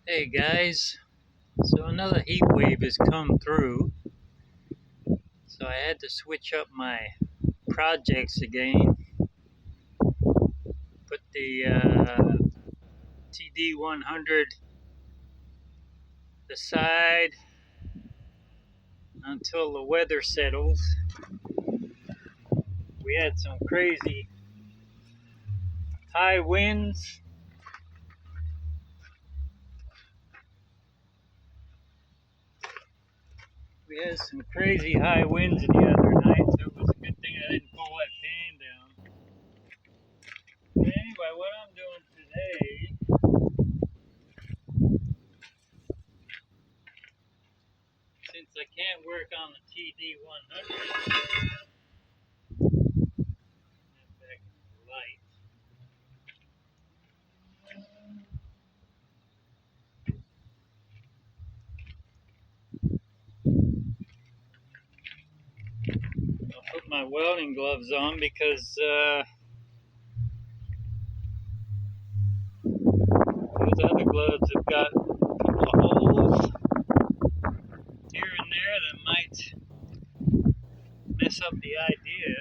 Hey guys, so another heat wave has come through, so I had to switch up my projects again. Put the TD100 aside until the weather settles. We had some crazy high winds. We had some crazy high winds the other night, so it was a good thing I didn't pull that pan down. But anyway, what I'm doing today, since I can't work on the TD100, back in the light. I'll put my welding gloves on because those other gloves have got a couple of holes here and there that might mess up the idea.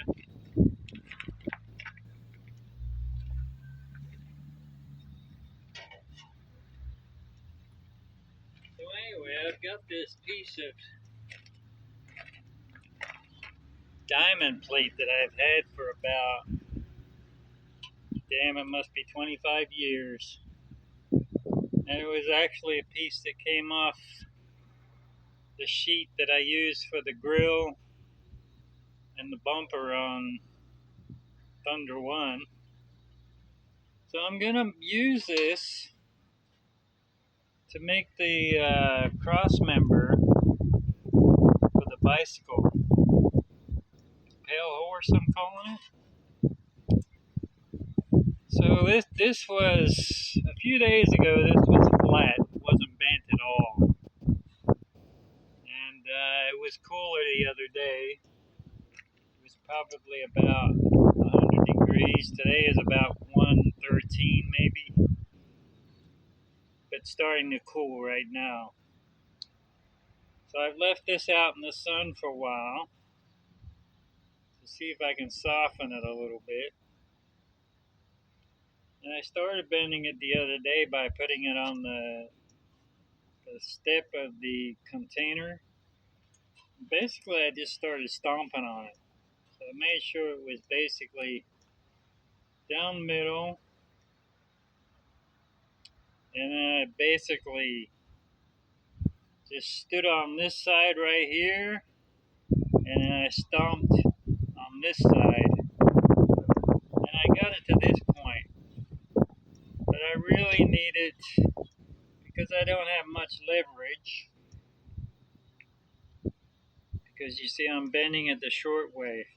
So anyway, I've got this piece of diamond plate that I've had for about, damn, it must be 25 years. And it was actually a piece that came off the sheet that I used for the grill and the bumper on Thunder 1. So I'm going to use this to make the cross member for the bicycle. Pale horse, I'm calling it. So this was, a few days ago, this was flat. It wasn't bent at all. And it was cooler the other day. It was probably about 100 degrees. Today is about 113 maybe. But starting to cool right now. So I've left this out in the sun for a while to see if I can soften it a little bit. And I started bending it the other day by putting it on the step of the container. Basically, I just started stomping on it. So I made sure it was basically down the middle. And then I basically just stood on this side right here. And then I stomped on this side. And I got it to this point. But I really need it because I don't have much leverage. Because you see, I'm bending it the short way.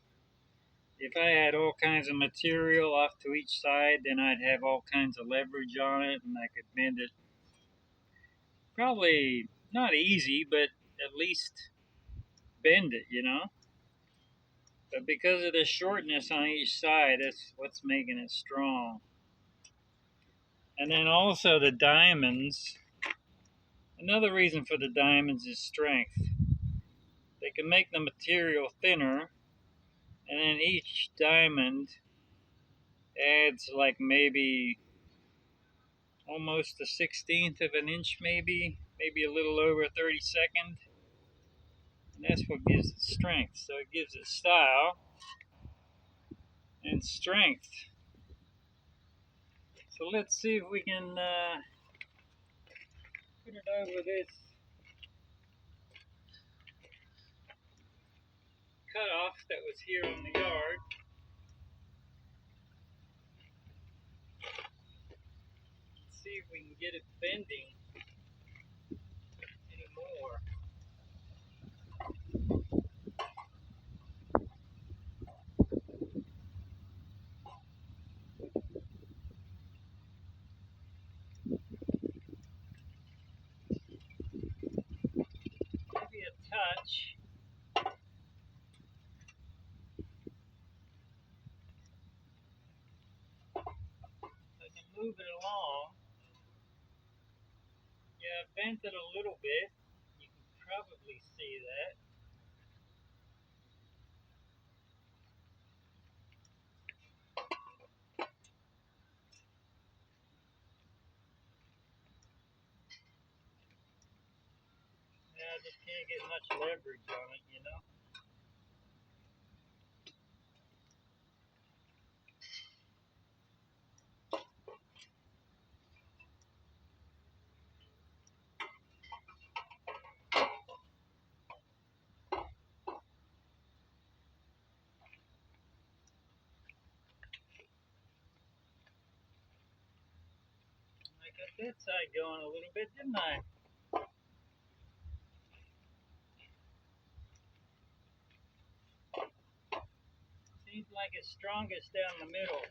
If I had all kinds of material off to each side, then I'd have all kinds of leverage on it and I could bend it. Probably not easy, but at least bend it, you know? But because of the shortness on each side, that's what's making it strong. And then also the diamonds. Another reason for the diamonds is strength. They can make the material thinner, and then each diamond adds like maybe almost a 16th of an inch, maybe a little over 32nd. And that's what gives it strength. So it gives it style and strength. So let's see if we can put it over this cutoff that was here in the yard. See if we can get it bending anymore. Maybe a touch. I can move it along. I bent it a little bit. You can probably see that. Yeah, I just can't get much leverage on it, you know. I got that side going a little bit, didn't I? Seems like it's strongest down the middle.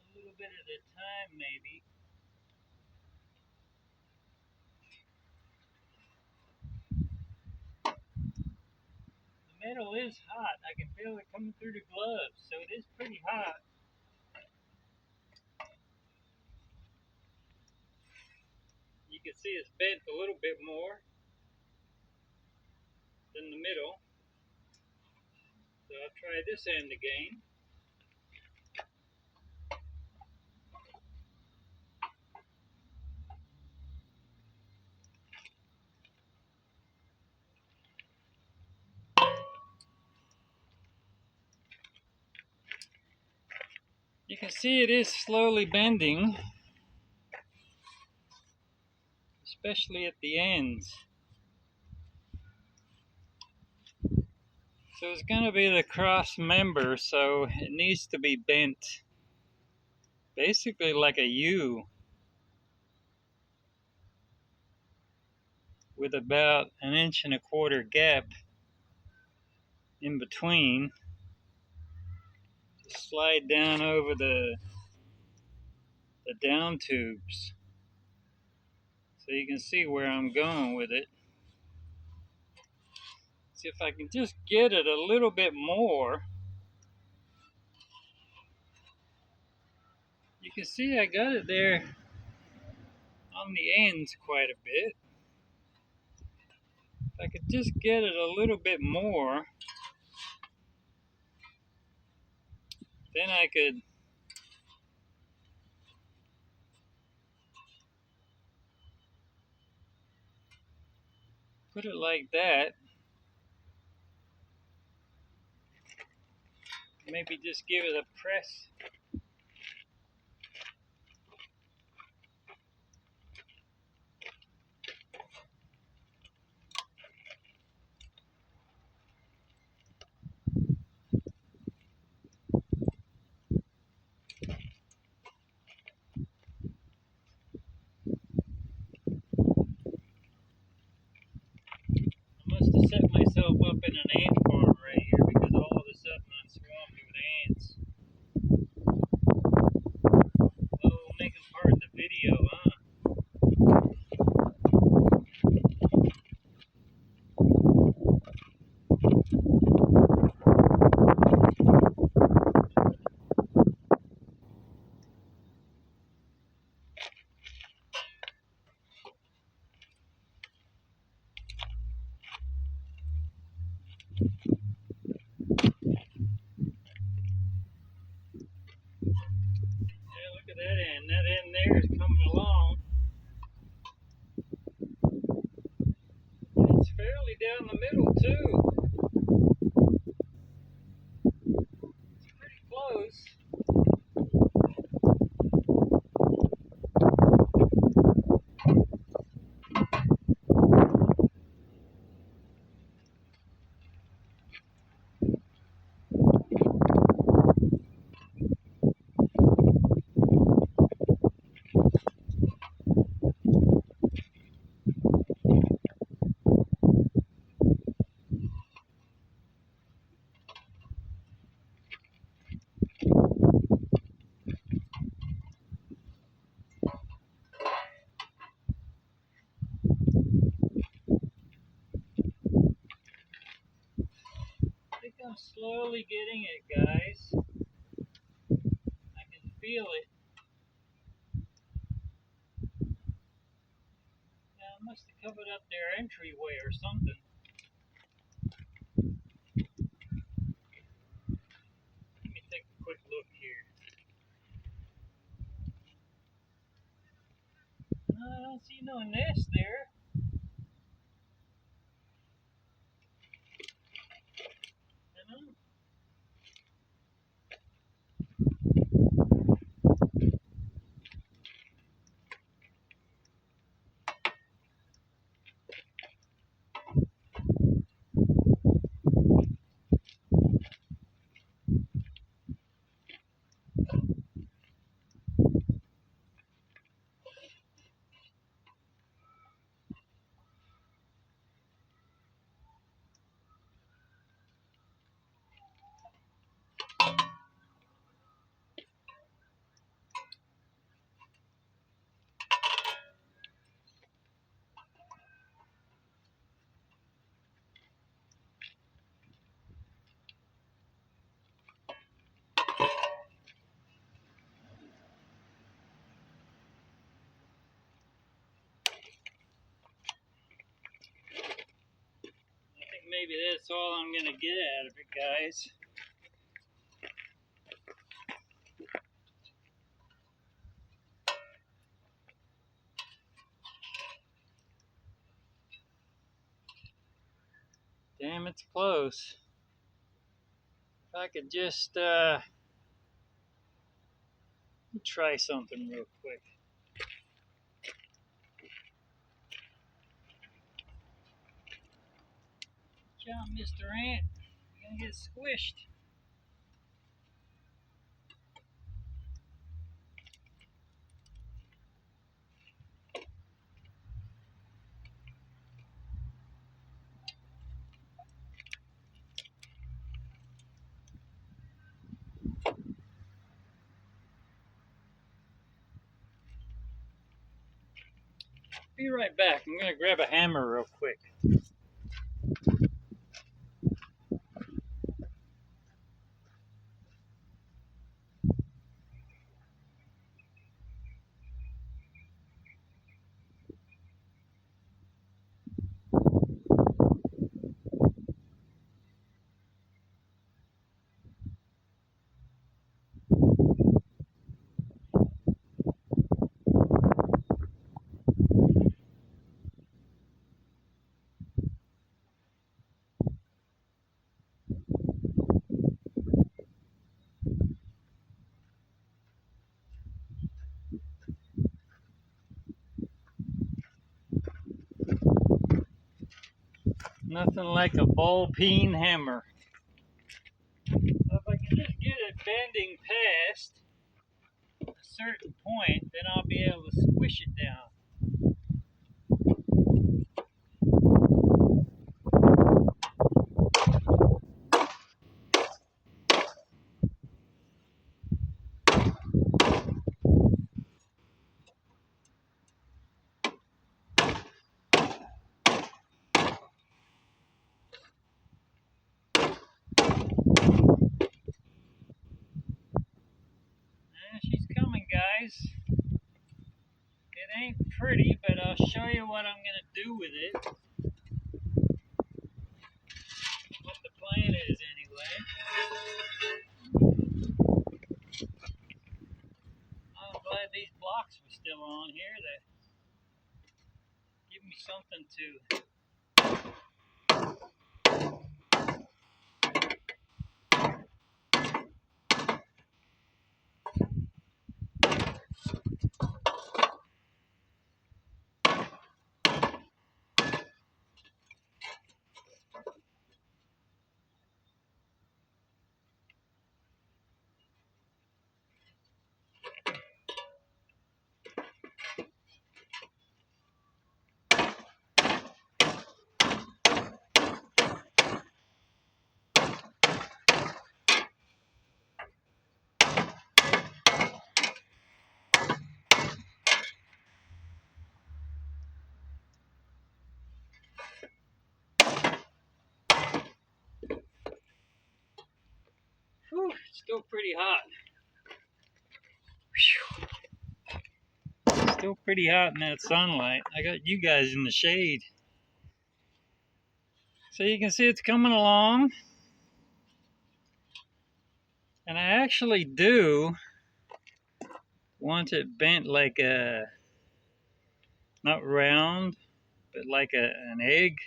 A little bit at a time, maybe. The metal is hot. I can feel it coming through the gloves, so it is pretty hot. You can see it's bent a little bit more than the middle. So I'll try this end again. You can see it is slowly bending, especially at the ends. So it's going to be the cross member, so it needs to be bent basically like a U with about 1.25 inch gap in between to slide down over the down tubes. So you can see where I'm going with it. See if I can just get it a little bit more. You can see I got it there on the ends quite a bit. If I could just get it a little bit more, then I could put it like that. Maybe just give it a press. I must have set myself up in an ant farm right here because all of a sudden I'm swamped with ants. Oh, we'll make them part of the video, huh? Yeah, look at that end. That end there is coming along. It's fairly down the middle, too. It's pretty close. I'm slowly getting it, guys. I can feel it. Now, I must have covered up their entryway or something. Let me take a quick look here. No, I don't see no nest there. You know? I think maybe that's all I'm going to get out of it, guys. Damn, it's close. If I could just try something real quick. Jump, Mr. Ant. You're going to get squished. Be right back. I'm going to grab a hammer real quick. Nothing like a ball peen hammer. So if I can just get it bending past a certain point, then I'll be able to squish it down. She's coming, guys. It ain't pretty, but I'll show you what I'm going to do with it. What the plan is, anyway. I'm glad these blocks were still on here to give me something to... Still pretty hot. Still pretty hot in that sunlight. I got you guys in the shade. So you can see it's coming along. And I actually do want it bent like a, not round, but like an egg.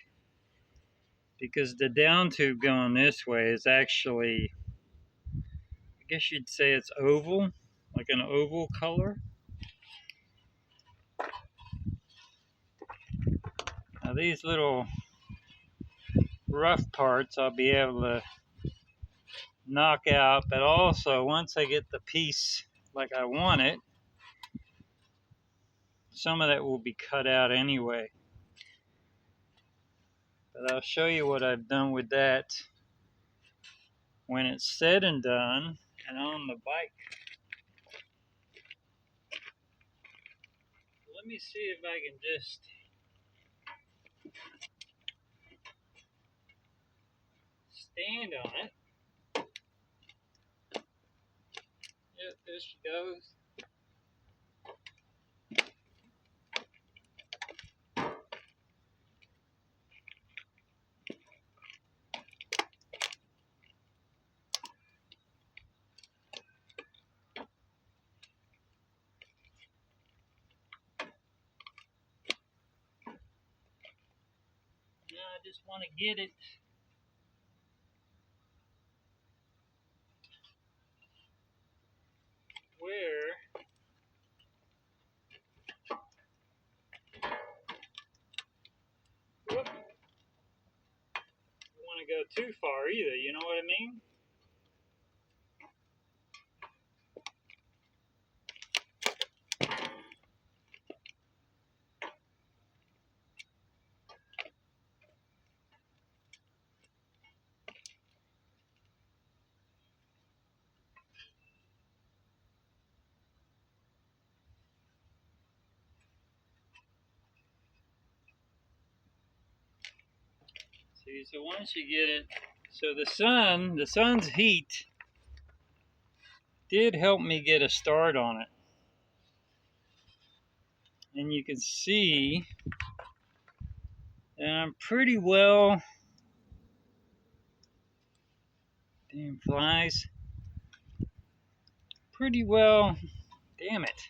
Because the down tube going this way is actually, I guess you'd say it's oval, like an oval color. Now these little rough parts I'll be able to knock out, but also once I get the piece like I want it, some of that will be cut out anyway. But I'll show you what I've done with that when it's said and done and on the bike. Let me see if I can just stand on it. Yep, there she goes. Now I just want to get it where whoop, don't want to go too far either, you know what I mean? See, so once you get it, so the sun's heat did help me get a start on it. And you can see that I'm pretty well, damn flies, pretty well, damn it,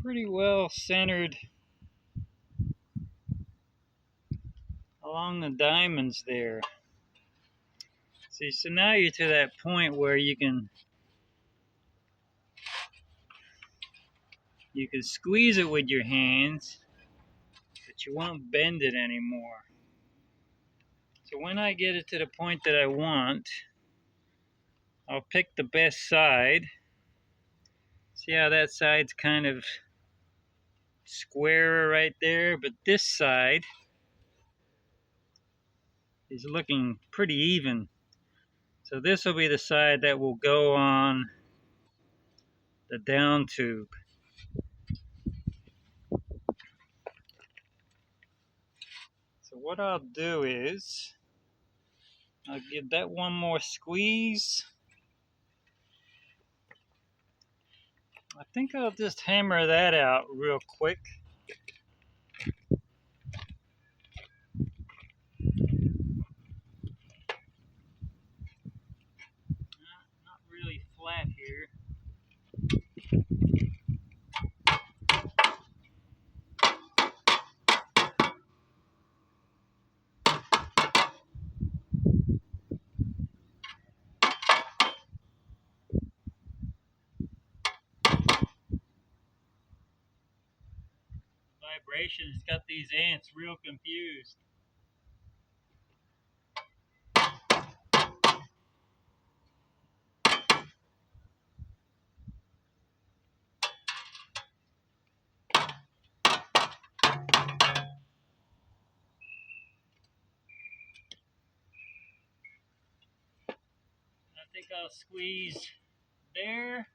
pretty well centered along the diamonds there. See, so now you're to that point where you can squeeze it with your hands, but you won't bend it anymore. So when I get it to the point that I want, I'll pick the best side. See how that side's kind of square right there, but this side is looking pretty even. So this will be the side that will go on the down tube. So what I'll do is, I'll give that one more squeeze. I think I'll just hammer that out real quick. Not really flat here. Vibration's got these ants real confused. I think I'll squeeze there.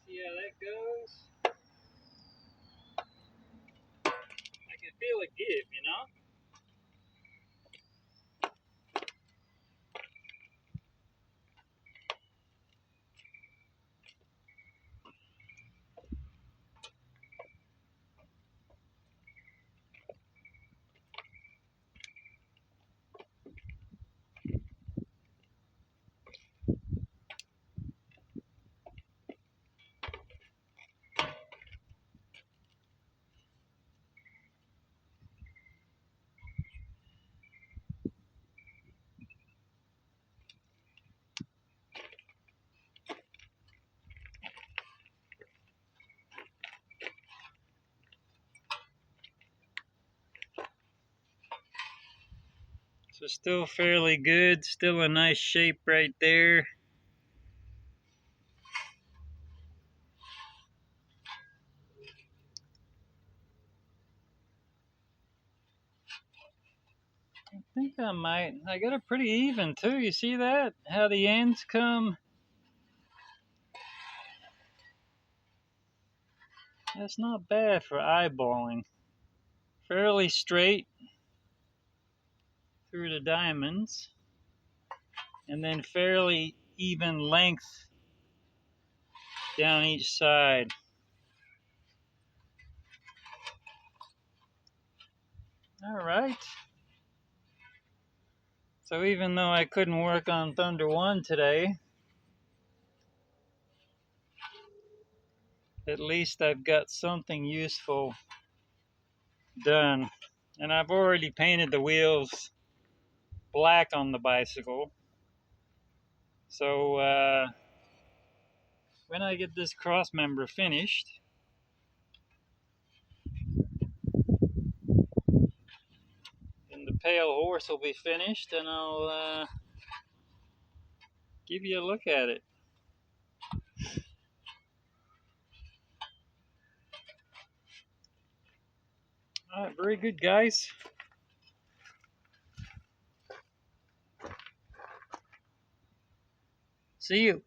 See how that goes? feel it give, you know? So still fairly good, still a nice shape right there. I think I got it pretty even too, you see that? How the ends come? That's not bad for eyeballing. Fairly straight through the diamonds, and then fairly even length down each side. All right. So even though I couldn't work on Thunder 1 today, at least I've got something useful done. And I've already painted the wheels black on the bicycle. So when I get this cross member finished, and the pale horse will be finished, and I'll give you a look at it. All right, very good, guys. See you.